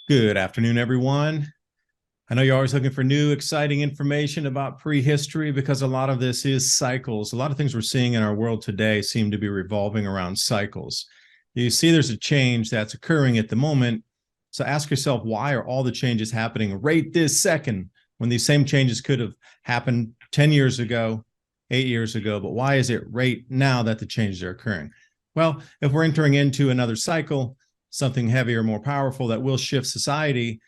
Good afternoon, everyone. I know you're always looking for new, exciting information about prehistory because a lot of this is cycles. A lot of things we're seeing in our world today seem to be revolving around cycles. You see there's a change that's occurring at the moment. So ask yourself, why are all the changes happening right this second when these same changes could have happened 10 years ago, 8 years ago? But why is it right now that the changes are occurring? Well, if we're entering into another cycle, something heavier, more powerful that will shift society,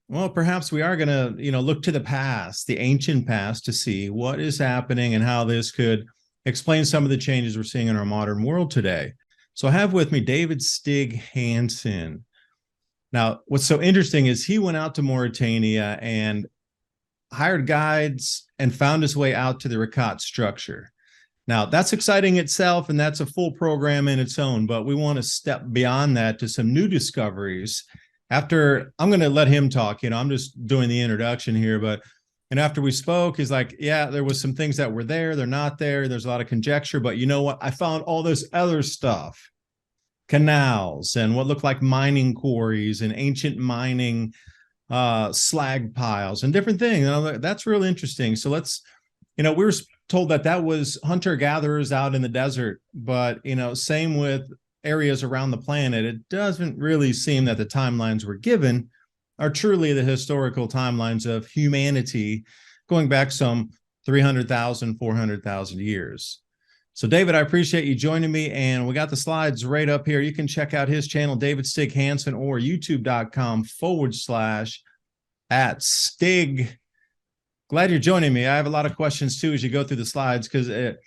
well, perhaps we are going to, look to the past, the ancient past, to see what is happening and how this could explain some of the changes we're seeing in our modern world today. So I have with me David Stig Hansen. Now, what's so interesting is he went out to Mauritania and hired guides and found his way out to the Richat Structure. Now, that's exciting itself, and that's a full program in its own, but we want to step beyond that to some new discoveries. After, I'm going to let him talk, I'm just doing the introduction here, but and after we spoke, he's like, yeah, there was some things that were there, they're not there, there's a lot of conjecture, but you know what? I found all this other stuff, canals and what looked like mining quarries and ancient mining slag piles and different things. That's real interesting. So let's, we were told that was hunter-gatherers out in the desert, but same with areas around the planet. It doesn't really seem that the timelines we're given are truly the historical timelines of humanity going back some 300,000, 400,000 years. So David, I appreciate you joining me, and we got the slides right up here. You can check out his channel, David Stig Hansen, or youtube.com/@Stig. Glad you're joining me. I have a lot of questions too as you go through the slides, because the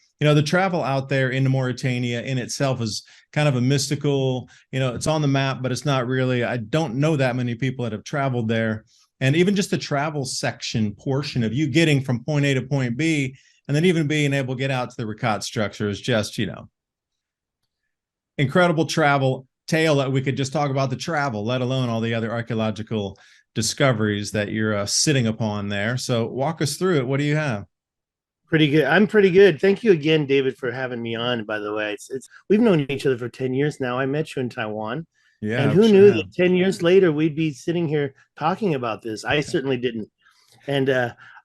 travel out there into Mauritania in itself is kind of a mystical, it's on the map, but it's not really. I don't know that many people that have traveled there. And even just the travel section portion of you getting from point A to point B, and then even being able to get out to the Richat Structure is just, incredible travel tale that we could just talk about the travel, let alone all the other archaeological discoveries that you're sitting upon there. So walk us through it. What do you have? Pretty good. I'm pretty good. Thank you again, David, for having me on. By the way, it's we've known each other for 10 years now. I met you in Taiwan, Yeah, and who knew that 10 years later we'd be sitting here talking about this? I certainly didn't. And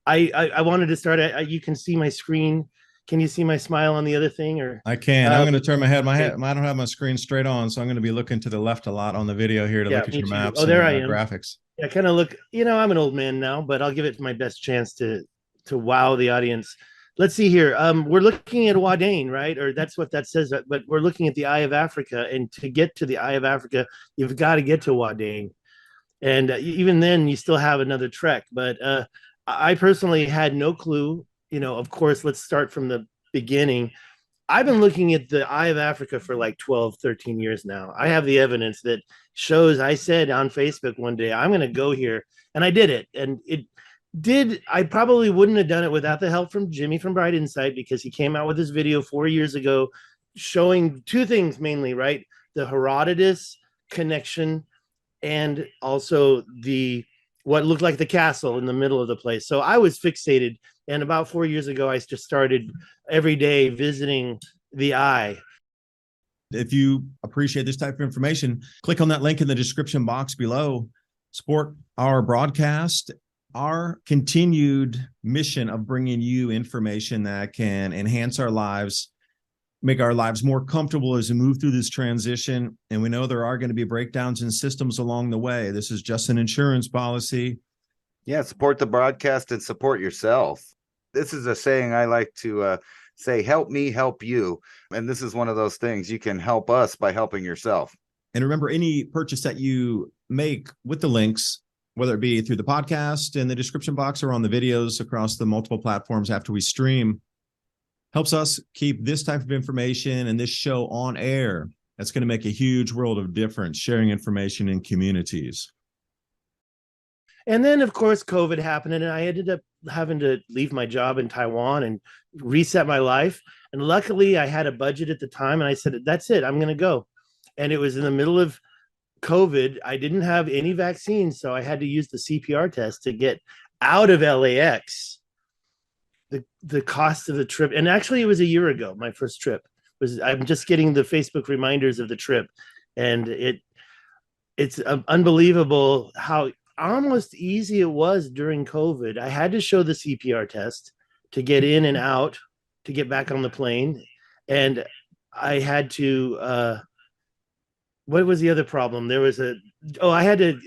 I wanted to start. You can see my screen. Can you see my smile on the other thing? Or I can. I'm going to turn my head. I don't have my screen straight on, so I'm going to be looking to the left a lot on the video here to look at your maps. Oh, there I am. Graphics. I kind of look. I'm an old man now, but I'll give it my best chance to wow the audience. Let's see here. We're looking at Wadain, right? Or that's what that says. But we're looking at the Eye of Africa, and to get to the Eye of Africa, you've got to get to Wadain, and even then, you still have another trek. But I personally had no clue. Of course, let's start from the beginning. I've been looking at the Eye of Africa for like 12, 13 years now. I have the evidence that shows. I said on Facebook one day, I'm going to go here, and I did it, and it did. I probably wouldn't have done it without the help from Jimmy from Bright Insight, because he came out with this video 4 years ago showing two things mainly, right? The Herodotus connection, and also the what looked like the castle in the middle of the place. So I was fixated, and about 4 years ago I just started every day visiting the Eye. If you appreciate this type of information, click on that link in the description box below. Support our broadcast, our continued mission of bringing you information that can enhance our lives, make our lives more comfortable as we move through this transition. And we know there are going to be breakdowns in systems along the way. This is just an insurance policy. Yeah, support the broadcast and support yourself. This is a saying I like to say, help me, help you. And this is one of those things. You can help us by helping yourself. And remember, any purchase that you make with the links, whether it be through the podcast in the description box or on the videos across the multiple platforms after we stream, helps us keep this type of information and this show on air. That's going to make a huge world of difference, sharing information in communities. And then, of course, COVID happened, and I ended up having to leave my job in Taiwan and reset my life. And luckily, I had a budget at the time, and I said, that's it, I'm going to go. And it was in the middle of COVID. I didn't have any vaccines, so I had to use the CPR test to get out of LAX. The cost of the trip, and actually it was a year ago, my first trip was, I'm just getting the Facebook reminders of the trip, and it it's unbelievable how almost easy it was during COVID. I had to show the CPR test to get in and out, to get back on the plane. And I had to, what was the other problem? There was I had to,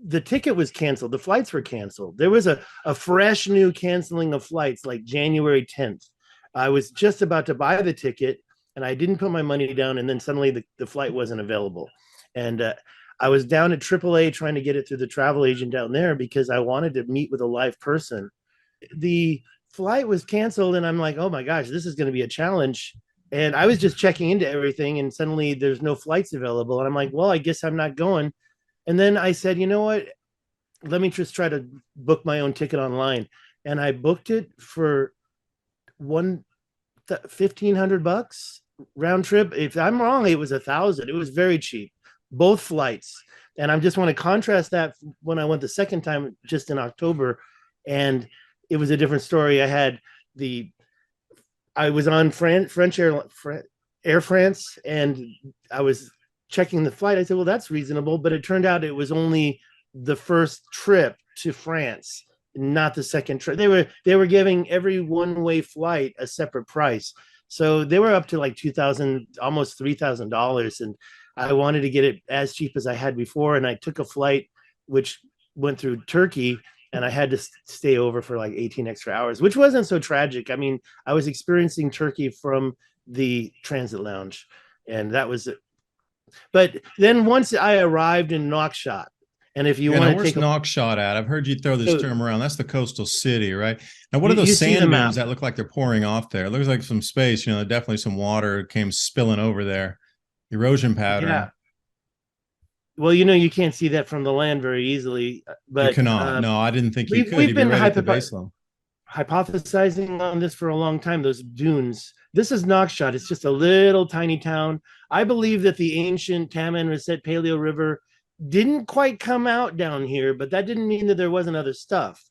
the ticket was canceled. The flights were canceled. There was a fresh new canceling of flights like January 10th. I was just about to buy the ticket and I didn't put my money down. And then suddenly the flight wasn't available. And I was down at AAA trying to get it through the travel agent down there because I wanted to meet with a live person. The flight was canceled and I'm like, oh my gosh, this is going to be a challenge. And I was just checking into everything and suddenly there's no flights available. And I'm like, well, I guess I'm not going. And then I said, you know what? Let me just try to book my own ticket online. And I booked it for $1,500 round trip. If I'm wrong, it was 1,000. It was very cheap, both flights. And I just want to contrast that when I went the second time, just in October, and it was a different story. I was on French Air France, and I was checking the flight. I said, well, that's reasonable. But it turned out it was only the first trip to France, not the second trip. They were giving every one-way flight a separate price. So they were up to like $2,000, almost $3,000. And I wanted to get it as cheap as I had before. And I took a flight which went through Turkey, and I had to stay over for like 18 extra hours, which wasn't so tragic. I mean, I was experiencing Turkey from the transit lounge, and that was it. But then once I arrived in Nouakchott, and if you want to take Nouakchott at, I've heard you throw this term around. That's the coastal city, right? Now, what are those sand dunes that look like they're pouring off there? It looks like some space, definitely some water came spilling over there. Erosion pattern. Yeah. Well, you can't see that from the land very easily. But you cannot. No, I didn't think you could. We've been hypothesizing on this for a long time. Those dunes. This is Nouakchott. It's just a little tiny town. I believe that the ancient Taman Reset Paleo River didn't quite come out down here, but that didn't mean that there wasn't other stuff.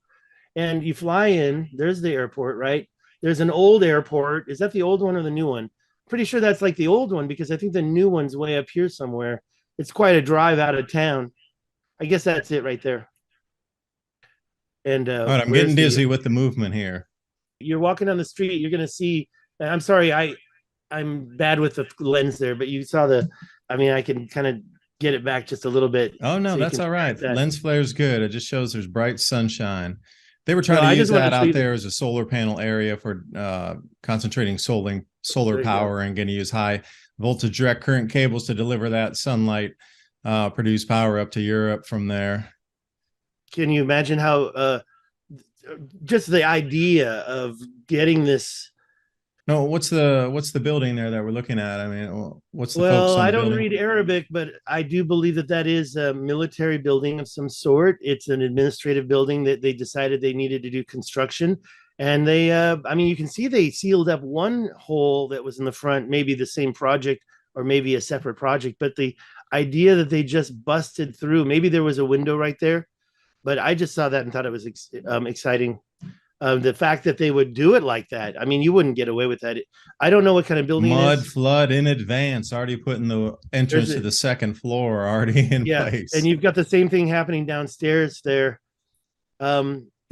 And you fly in. There's the airport, right? There's an old airport. Is that the old one or the new one? Pretty sure that's like the old one because I think the new one's way up here somewhere. It's quite a drive out of town. I guess that's it right there. And all right, I'm getting dizzy with the movement here. You're walking down the street, you're going to see, I'm sorry, I'm bad with the lens there, but you saw I can kind of get it back just a little bit. Oh, no, so that's all right. Lens flare is good. It just shows there's bright sunshine. They were trying to use that out there as a solar panel area for concentrating solar power and going to use high voltage direct current cables to deliver that sunlight, produce power up to Europe from there. Can you imagine how just the idea of getting this? No, what's the building there that we're looking at? I mean, what's the well, I don't read Arabic, but I do believe that is a military building of some sort. It's an administrative building that they decided they needed to do construction. And they, you can see they sealed up one hole that was in the front, maybe the same project or maybe a separate project. But the idea that they just busted through, maybe there was a window right there, but I just saw that and thought it was exciting. The fact that they would do it like that. I mean, you wouldn't get away with that. I don't know what kind of building mud flood in advance, already putting the entrance to the second floor already in place. And you've got the same thing happening downstairs there.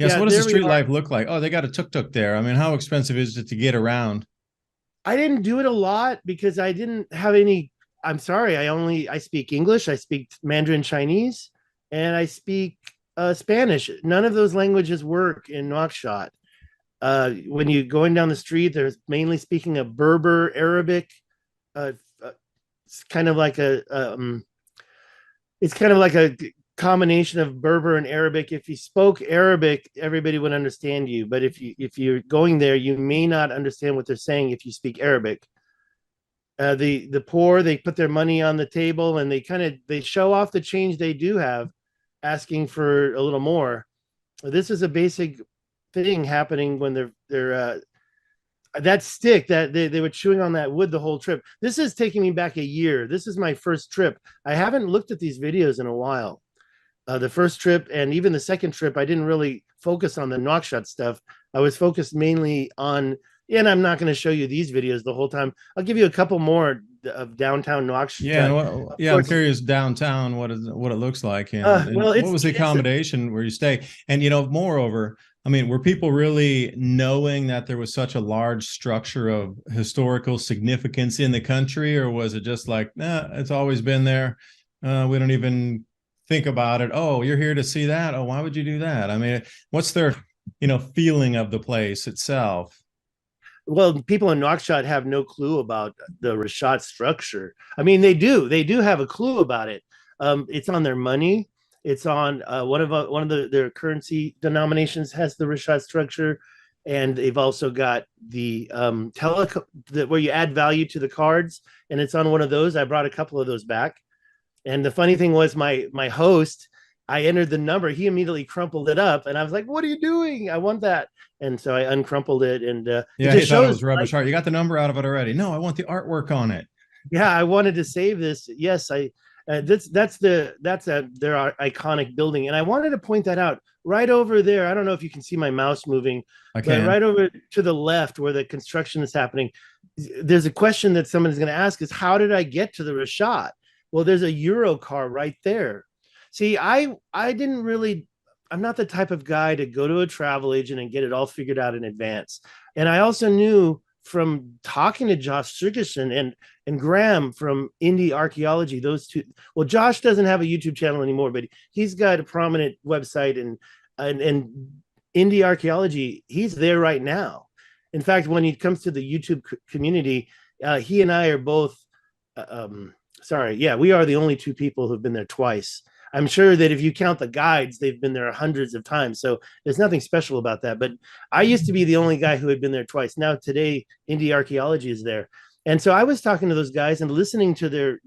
So what does the street life look like? Oh, they got a tuk-tuk there. I mean, how expensive is it to get around? I didn't do it a lot because I didn't have any. I'm sorry. I speak English. I speak Mandarin Chinese, and I speak Spanish. None of those languages work in Nouakchott. When you're going down the street, they're mainly speaking a Berber Arabic. It's kind of like a combination of Berber and Arabic. If you spoke Arabic, everybody would understand you. But if you're going there, you may not understand what they're saying if you speak Arabic. The poor, they put their money on the table and they show off the change they do have, asking for a little more. This is a basic thing happening when they're that stick that they were chewing on that wood the whole trip. This is taking me back a year. This is my first trip. I haven't looked at these videos in a while. The first trip and even the second trip, I didn't really focus on the Nouakchott stuff. I was focused mainly on, and I'm not going to show you these videos the whole time. I'll give you a couple more of downtown Nouakchott. Yeah, and I'm course, curious downtown what it looks like, and well, what was the accommodation where you stay, and moreover, I mean, were people really knowing that there was such a large structure of historical significance in the country, or was it just like, nah, it's always been there, we don't even think about it? Oh, you're here to see that? Oh, why would you do that? I mean, what's their feeling of the place itself? Well, people in Nouakchott have no clue about the Richat structure. I mean, they do have a clue about it. It's on their money. It's on one of their currency denominations has the Richat structure, and they've also got the where you add value to the cards, and it's on one of those. I brought a couple of those back, and the funny thing was my host. I entered the number. He immediately crumpled it up, and I was like, "What are you doing? I want that." And so I uncrumpled it, and yeah, he thought it was rubbish art. You got the number out of it already. No, I want the artwork on it. Yeah, I wanted to save this. Yes, that's their iconic building, and I wanted to point that out right over there. I don't know if you can see my mouse moving, but right over to the left where the construction is happening, there's a question that someone's going to ask: is how did I get to the Richat? Well, there's a Euro car right there. See, I didn't really. I'm not the type of guy to go to a travel agent and get it all figured out in advance. And I also knew from talking to Josh Ferguson and Graham from Indie Archaeology, those two. Well, Josh doesn't have a YouTube channel anymore, but he's got a prominent website and Indie Archaeology. He's there right now. In fact, when he comes to the YouTube community, he and I are both. We are the only two people who've been there twice. I'm sure that if you count the guides, they've been there hundreds of times. So there's nothing special about that. But I used to be the only guy who had been there twice. Now today, Indie Archaeology is there. And so I was talking to those guys and listening to their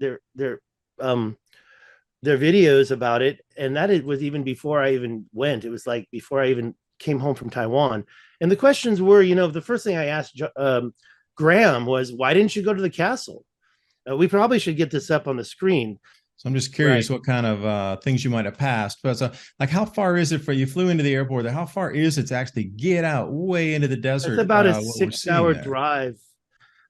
videos about it. And that was even before I even went. It was like before I even came home from Taiwan. And the questions were, the first thing I asked Graham was, why didn't you go to the castle? We probably should get this up on the screen. So I'm just curious what kind of things you might have passed. But like, how far is it for you flew into the airport? How far is it to actually get out way into the desert? It's about a 6-hour drive.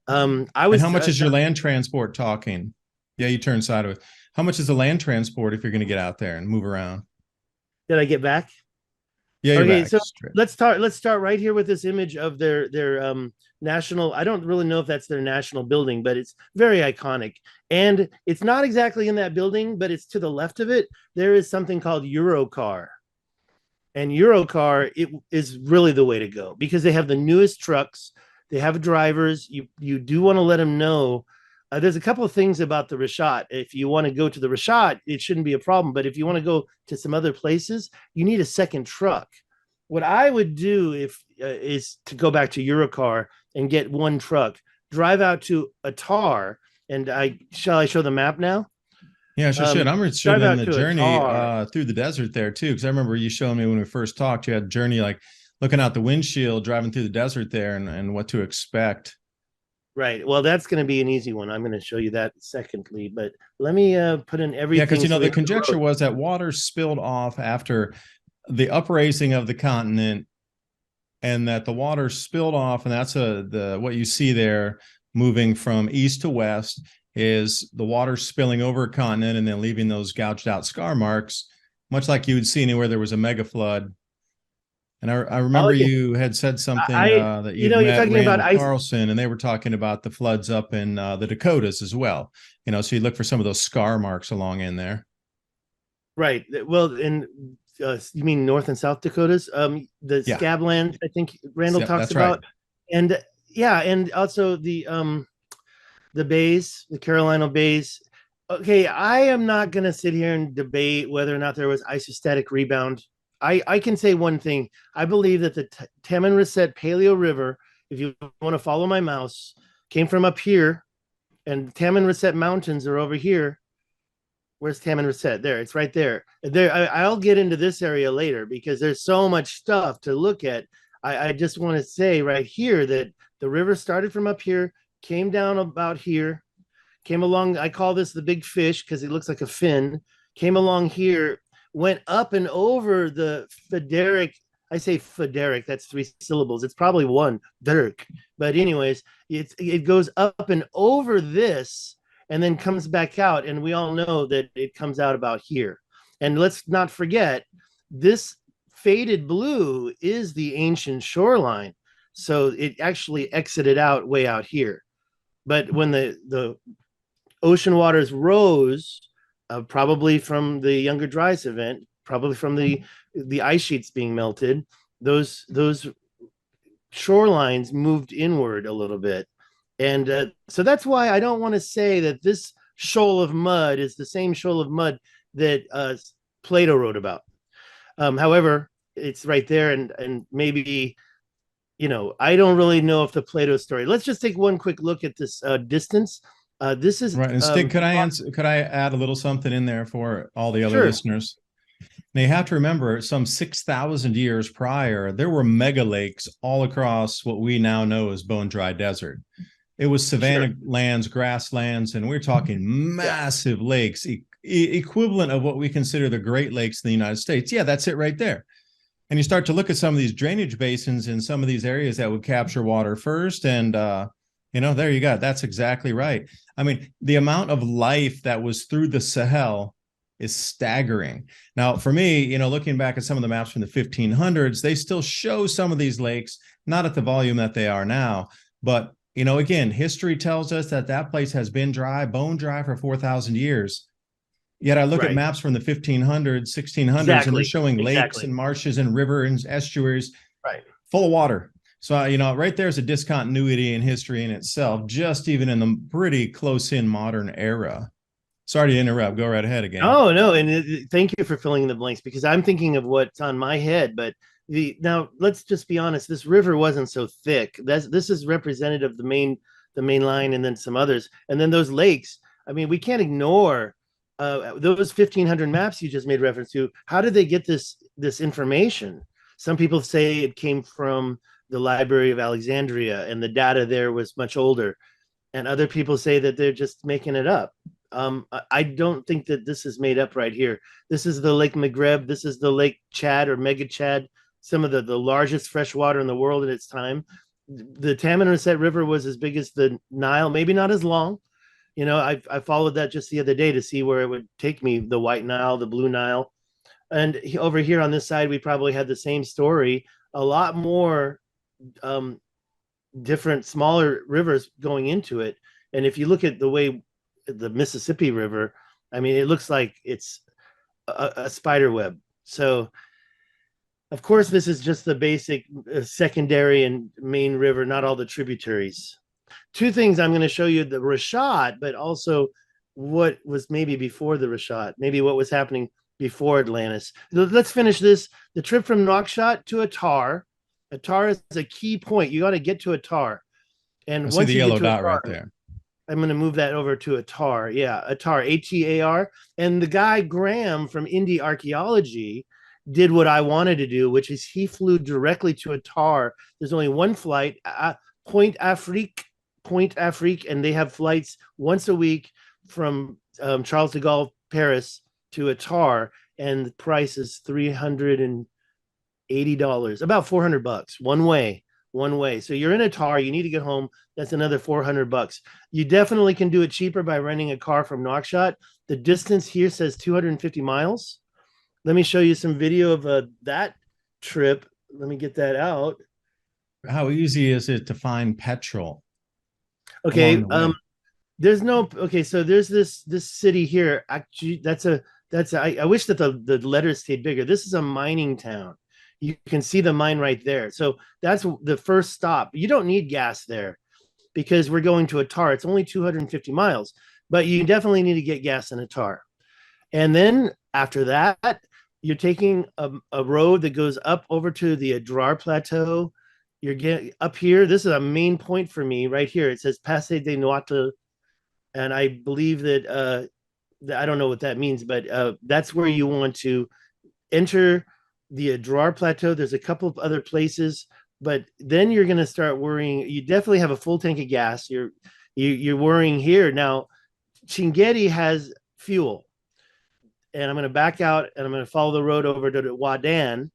And how much is your land transport talking? Yeah, you turn sideways. How much is the land transport if you're going to get out there and move around? Did I get back? Yeah. Okay, so let's start right here with this image of their national. I don't really know if that's their national building, but it's very iconic. And it's not exactly in that building, but it's to the left of it. There is something called Eurocar. And Eurocar, it is really the way to go because they have the newest trucks. They have drivers. You do want to let them know. There's a couple of things about the Richat. If you want to go to the Richat, it shouldn't be a problem. But if you want to go to some other places, you need a second truck. What I would do is to go back to Eurocar and get one truck, drive out to Atar, and shall I show the map now? Yeah, sure should. I'm interested in the journey through the desert there too, because I remember you showing me when we first talked. You had a journey like looking out the windshield, driving through the desert there, and what to expect. Right. Well, that's going to be an easy one. I'm going to show you that secondly, but let me put in everything. Yeah, because the conjecture was that water spilled off after the upraising of the continent, and that the water spilled off, and that's what you see there moving from east to west is the water spilling over a continent and then leaving those gouged out scar marks, much like you would see anywhere there was a mega flood. And I remember you had said something that you're talking about Carlson, and they were talking about the floods up in the Dakotas as well. So you look for some of those scar marks along in there. Right. Well, in you mean North and South Dakotas? The Scabland, I think Randall talks about, right. and also the bays, the Carolina bays. Okay, I am not going to sit here and debate whether or not there was isostatic rebound. I can say one thing. I believe that the Taman Reset Paleo River, if you want to follow my mouse, came from up here, and Taman Reset Mountains are over here. Where's Taman Reset? There, it's right there. I'll get into this area later because there's so much stuff to look at. I just want to say right here that the river started from up here, came down about here, came along. I call this the big fish because it looks like a fin. Came along here, went up and over the Federic. I say Frederick, that's 3 syllables. It's probably one, Dirk. But anyways, it goes up and over this and then comes back out. And we all know that it comes out about here. And let's not forget, this faded blue is the ancient shoreline. So it actually exited out way out here. But when the ocean waters rose, probably from the Younger Dryas event, probably from the ice sheets being melted, those shorelines moved inward a little bit. And so that's why I don't want to say that this shoal of mud is the same shoal of mud that Plato wrote about. However, it's right there, and maybe, I don't really know if the Plato story. Let's just take one quick look at this distance. This is right. And Stig, could I add a little something in there for all the other Sure. listeners? Now you have to remember, some 6,000 years prior, there were mega lakes all across what we now know as bone-dry desert. It was savanna lands, grasslands, and we're talking massive lakes, equivalent of what we consider the Great Lakes in the United States. Yeah, that's it right there. And you start to look at some of these drainage basins in some of these areas that would capture water first, and there you go. That's exactly right. I mean, the amount of life that was through the Sahel is staggering. Now, for me, looking back at some of the maps from the 1500s, they still show some of these lakes, not at the volume that they are now. But, again, history tells us that place has been dry, bone dry for 4,000 years. Yet I look at maps from the 1500s, 1600s, and they're showing lakes and marshes and rivers and estuaries full of water. So, right there's a discontinuity in history in itself, just even in the pretty close-in modern era. Sorry to interrupt. Go right ahead again. Oh, no. And thank you for filling in the blanks, because I'm thinking of what's on my head. But now let's just be honest. This river wasn't so thick. This is representative of the main line, and then some others. And then those lakes. I mean, we can't ignore those 1,500 maps you just made reference to. How did they get this information? Some people say it came from the Library of Alexandria, and the data there was much older. And other people say that they're just making it up. I don't think that this is made up right here. This is the Lake Maghreb. This is the Lake Chad or Mega Chad, some of the largest freshwater in the world at its time. The Tamanrasset River was as big as the Nile, maybe not as long. I followed that just the other day to see where it would take me, the White Nile, the Blue Nile. And over here on this side, we probably had the same story, a lot more different smaller rivers going into it. And if you look at the way the Mississippi River, I mean, it looks like it's a spider web. So of course, this is just the basic secondary and main river, not all the tributaries. Two things I'm going to show you: the Richat, but also what was maybe before the Richat, maybe what was happening before Atlantis. Let's finish this. The trip from Nouakchott to Attar. Attar is a key point. You got to get to Attar. And I once see the you yellow get to dot Attar, right there. I'm going to move that over to Attar. Yeah, Attar, Atar. And the guy Graham from Indie Archaeology did what I wanted to do, which is he flew directly to Attar. There's only one flight, Point Afrique, and they have flights once a week from Charles de Gaulle, Paris to Attar, and the price is $380, about $400 one way. So you're in Attar, you need to get home. That's another $400. You definitely can do it cheaper by renting a car from Nouakchott. The distance here says 250 miles. Let me show you some video of that trip. Let me get that out. How easy is it to find petrol? Okay, there's no. Okay, so there's this city here. Actually, I wish that the letters stayed bigger. This is a mining town. You can see the mine right there. So that's the first stop. You don't need gas there because we're going to Attar. It's only 250 miles, but you definitely need to get gas in Attar. And then after that, you're taking a road that goes up over to the Adrar Plateau. You're getting up here. This is a main point for me right here. It says Passe des Noates. And I believe that, I don't know what that means, but that's where you want to enter the Adrar Plateau. There's a couple of other places, but then you're going to start worrying. You definitely have a full tank of gas. You're worrying here. Now, Chinguetti has fuel. And I'm going to back out and I'm going to follow the road over to Wadan.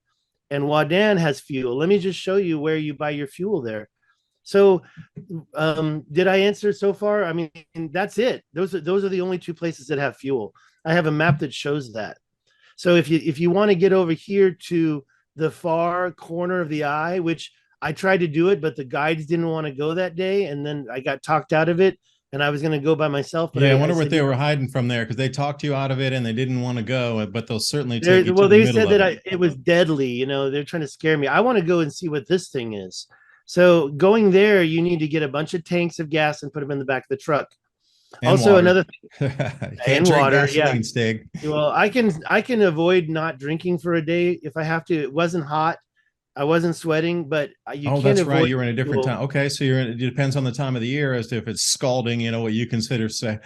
and Wadan has fuel. Let me just show you where you buy your fuel there. So, did I answer so far? I mean, that's it. Those are the only two places that have fuel. I have a map that shows that. So if you want to get over here to the far corner of the eye, which I tried to do it, but the guides didn't want to go that day, and then I got talked out of it, and I was going to go by myself. But yeah, I I wonder what said, they were hiding from there, because they talked you out of it and they didn't want to go, but they'll certainly take you to well, the they middle said of that it. it was deadly. You know, they're trying to scare me. I want to go and see what this thing is. So going there, you need to get a bunch of tanks of gas and put them in the back of the truck. And Also, water. another You can't and drink water, yeah. gasoline, Stig. Well, I can avoid not drinking for a day if I have to. It wasn't hot, I wasn't sweating, but you Oh, can't that's avoid. right. You're in a different time. Okay, so it depends on the time of the year as to if it's scalding, what you consider, say,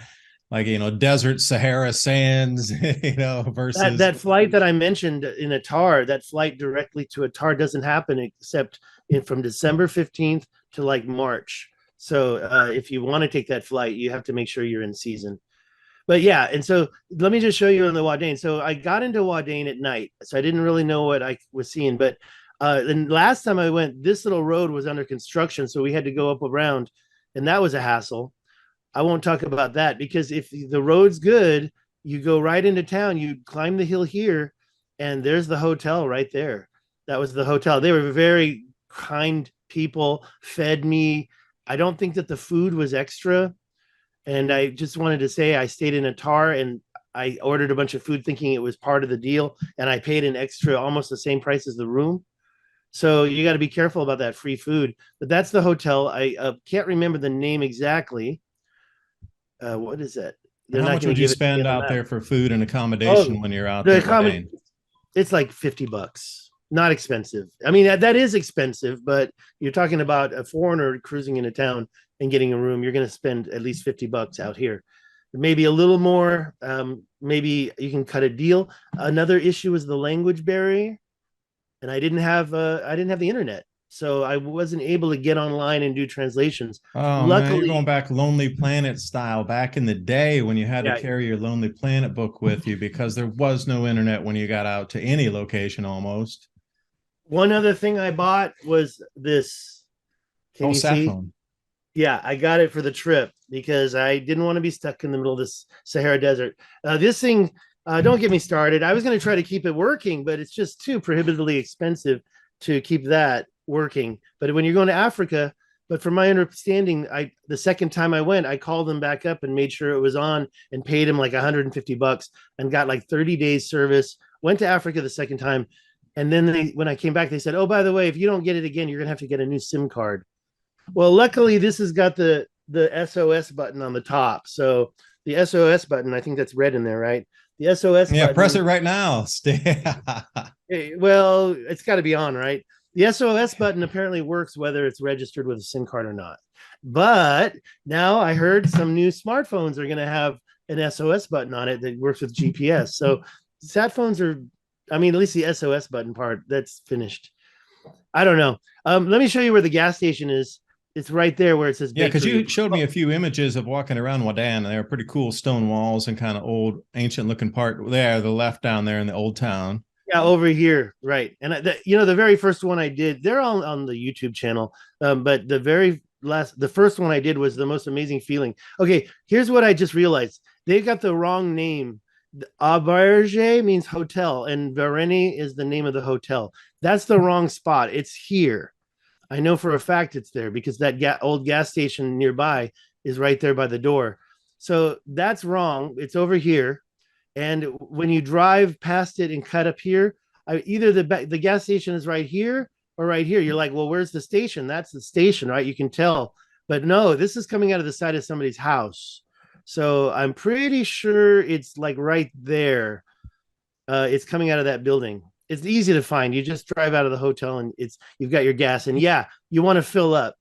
like, desert Sahara sands, That versus. that flight that I mentioned in Atar, that flight directly to Atar doesn't happen except from December 15th to like March. So if you want to take that flight, you have to make sure you're in season. But yeah, and so let me just show you on the Wadain. So I got into Wadain at night, so I didn't really know what I was seeing. But then last time I went, this little road was under construction, so we had to go up around, and that was a hassle. I won't talk about that because if the road's good, you go right into town, you climb the hill here, and there's the hotel right there. That was the hotel. They were very kind people, fed me. I don't think that the food was extra. And I just wanted to say I stayed in Atar and I ordered a bunch of food thinking it was part of the deal. And I paid an extra, almost the same price as the room. So you got to be careful about that free food. But that's the hotel. I can't remember the name exactly. What is that? And They're how not much going would to you give it to me spend on the out map. there for food and accommodation Oh, when you're out the there at accommodation, Wadain? it's like $50. Not expensive. I mean, that is expensive, but you're talking about a foreigner cruising into town and getting a room. You're going to spend at least $50 out here. Maybe a little more. Maybe you can cut a deal. Another issue is the language barrier, and I didn't have the internet, so I wasn't able to get online and do translations. Oh man, you're going Luckily, back Lonely Planet style, back in the day when you had to yeah. carry your Lonely Planet book with you because there was no internet when you got out to any location almost. One other thing I bought was this. Can Oh, you sat see? phone. Yeah, I got it for the trip because I didn't want to be stuck in the middle of this Sahara Desert. This thing, don't get me started. I was going to try to keep it working, but it's just too prohibitively expensive to keep that working. But when you're going to Africa, but from my understanding, the second time I went, I called them back up and made sure it was on and paid him like $150 and got like 30 days service. Went to Africa the second time, and then when I came back, they said, "Oh, by the way, if you don't get it again, you're going to have to get a new SIM card." Well, luckily this has got the SOS button on the top. So the SOS button, I think that's red in there, right? The SOS Yeah, button. press it right now. Well, it's got to be on, right? The SOS button apparently works whether it's registered with a SIM card or not. But now I heard some new smartphones are going to have an SOS button on it that works with GPS. So sat phones are, I mean, at least the SOS button part, that's finished. I don't know. Let me show you where the gas station is. It's right there where it says Yeah, because bakery. you showed me a few images of walking around Wadan, and they were pretty cool stone walls and kind of old, ancient looking part there, the left down there in the old town. Yeah, over here, right. And the very first one I did, they're all on the YouTube channel. But the first one I did was the most amazing feeling. Okay, here's what I just realized: they got the wrong name. Auberge means hotel, and Varenne is the name of the hotel. That's the wrong spot. It's here. I know for a fact it's there because that old gas station nearby is right there by the door. So that's wrong. It's over here. And when you drive past it and cut up here, either the gas station is right here or right here. You're like, well, where's the station? That's the station, right? You can tell. But no, this is coming out of the side of somebody's house. So I'm pretty sure it's like right there. It's coming out of that building. It's easy to find. You just drive out of the hotel and you've got your gas. And yeah, you want to fill up.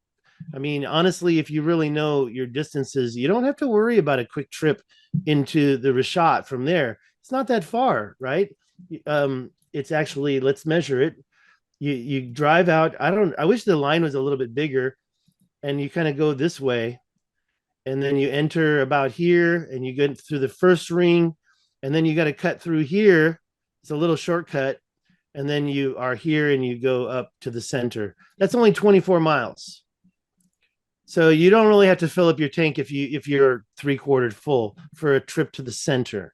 I mean, honestly, if you really know your distances, you don't have to worry about a quick trip into the Richat from there. It's not that far, right? It's actually, let's measure it. You drive out. I wish the line was a little bit bigger, and you kind of go this way, and then you enter about here, and you get through the first ring, and then you got to cut through here. It's a little shortcut, and then you are here and you go up to the center. That's only 24 miles. So you don't really have to fill up your tank if you're 3/4 full for a trip to the center.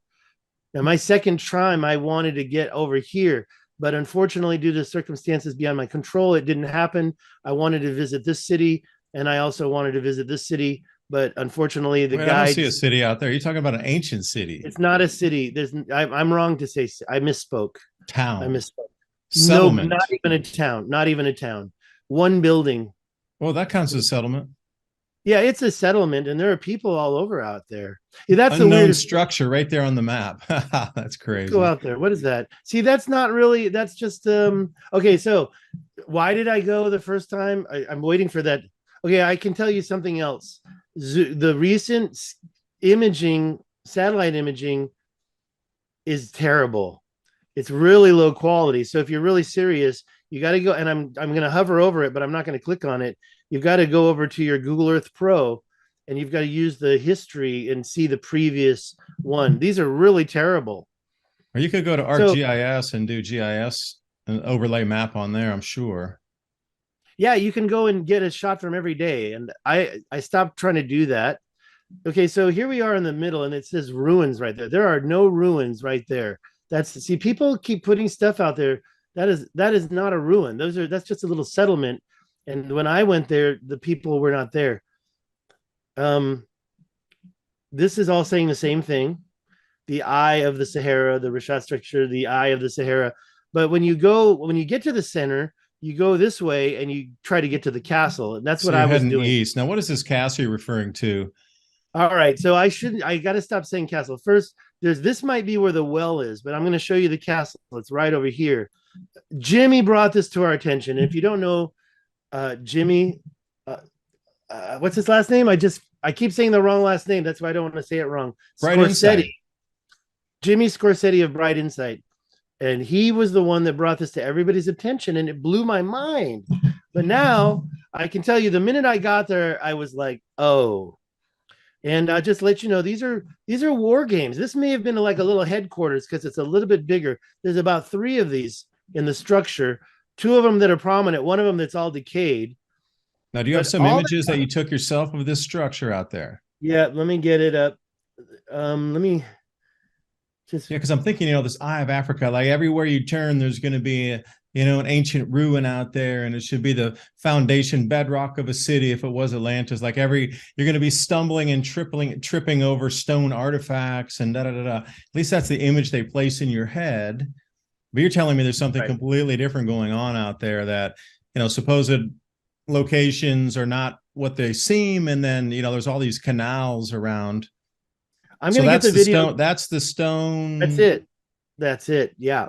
Now, my second time, I wanted to get over here, but unfortunately, due to circumstances beyond my control, it didn't happen. I wanted to visit this city, and I also wanted to visit this city, but unfortunately, the Wait, I don't see a guides. city out there. You're talking about an ancient city, It's not a city. I'm wrong to say. I misspoke. I town, misspoke. No, settlement. not even a town. Not even a town. One building. Well, that counts as a settlement. Yeah, it's a settlement, and there are people all over out there. Yeah, that's the Unknown weirdest structure right there on the map. That's Let's crazy. go out there. What is that? See, that's not really. That's just Okay, so why did I go the first time? I'm waiting for that. Okay, I can tell you something else. The recent imaging, satellite imaging, is terrible. It's really low quality. So if you're really serious, you got to go. And I'm going to hover over it, but I'm not going to click on it. You've got to go over to your Google Earth Pro, and you've got to use the history and see the previous one. These are really terrible. Or you could go to ArcGIS and do GIS and overlay map on there, I'm sure. Yeah, you can go and get a shot from every day. And I stopped trying to do that. Okay, so here we are in the middle, and it says ruins right there. There are no ruins right there. See, people keep putting stuff out there. That is not a ruin. That's just a little settlement. And when I went there, the people were not there. This is all saying the same thing. The eye of the Sahara, the Richat Structure, the eye of the Sahara. But when you get to the center, you go this way and you try to get to the castle. And that's what I was doing. East. Now, what is this castle you're referring to? All right. So I got to stop saying castle. First, this might be where the well is, but I'm going to show you the castle. It's right over here. Jimmy brought this to our attention. If you don't know, Jimmy, what's his last name? I keep saying the wrong last name. That's why I don't want to say it wrong. Bright Insight. Jimmy Scorsetti of Bright Insight. And he was the one that brought this to everybody's attention, and it blew my mind. But now I can tell you, the minute I got there, I was like, oh. And I'll just let you know, these are war games. This may have been like a little headquarters because it's a little bit bigger. There's about 3 of these in the structure, 2 of them that are prominent, one of them that's all decayed. Now, do you have some images that you took yourself of this structure out there? Yeah, let me get it up. Let me just... Yeah, because I'm thinking, this Eye of Africa, like everywhere you turn, there's going to be, an ancient ruin out there, and it should be the foundation bedrock of a city if it was Atlantis. Like you're going to be stumbling and tripping over stone artifacts and da-da-da-da. At least that's the image they place in your head. But you're telling me there's something completely different going on out there, that, supposed locations are not what they seem. And then, there's all these canals around. I'm going to get the video. That's the stone. That's it. Yeah.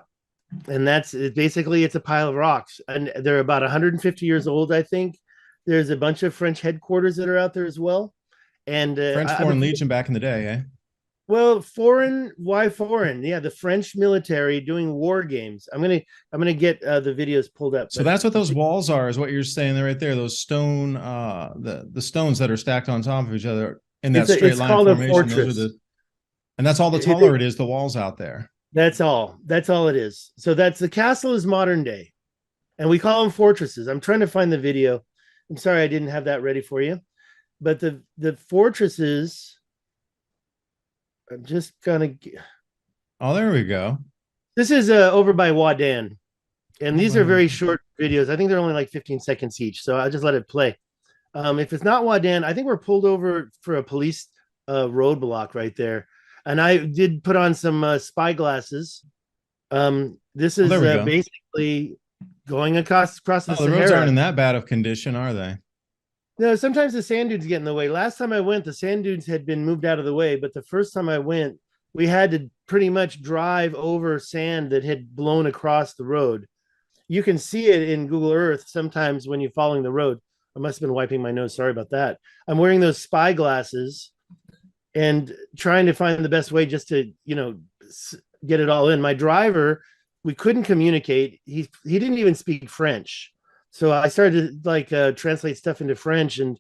And basically it's a pile of rocks, and they're about 150 years old. I think there's a bunch of French headquarters that are out there as well. And French Foreign Legion back in the day, eh? Well, foreign. Why foreign? Yeah, the French military doing war games. I'm gonna get the videos pulled up. So that's what those walls are, is what you're saying there, right there. Those stone, the stones that are stacked on top of each other in that straight line formation. Those are and that's all the taller it is. The walls out there. That's all it is. So the castle is modern day, and we call them fortresses. I'm trying to find the video. I'm sorry I didn't have that ready for you, but the fortresses. I'm just gonna. Oh, there we go. This is over by Wadan, and these are very short videos. I think they're only like 15 seconds each, so I'll just let it play. If it's not Wadan, I think we're pulled over for a police roadblock right there. And I did put on some spy glasses. This is basically going across the Sahara. The roads aren't in that bad of condition, are they? No, sometimes the sand dunes get in the way. Last time I went, the sand dunes had been moved out of the way, but the first time I went, we had to pretty much drive over sand that had blown across the road. You can see it in Google Earth sometimes when you're following the road. I must have been wiping my nose. Sorry about that. I'm wearing those spy glasses and trying to find the best way just to, get it all in. My driver, we couldn't communicate. He didn't even speak French. So I started to translate stuff into French, and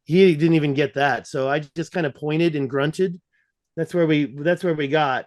he didn't even get that. So I just kind of pointed and grunted. That's where we got.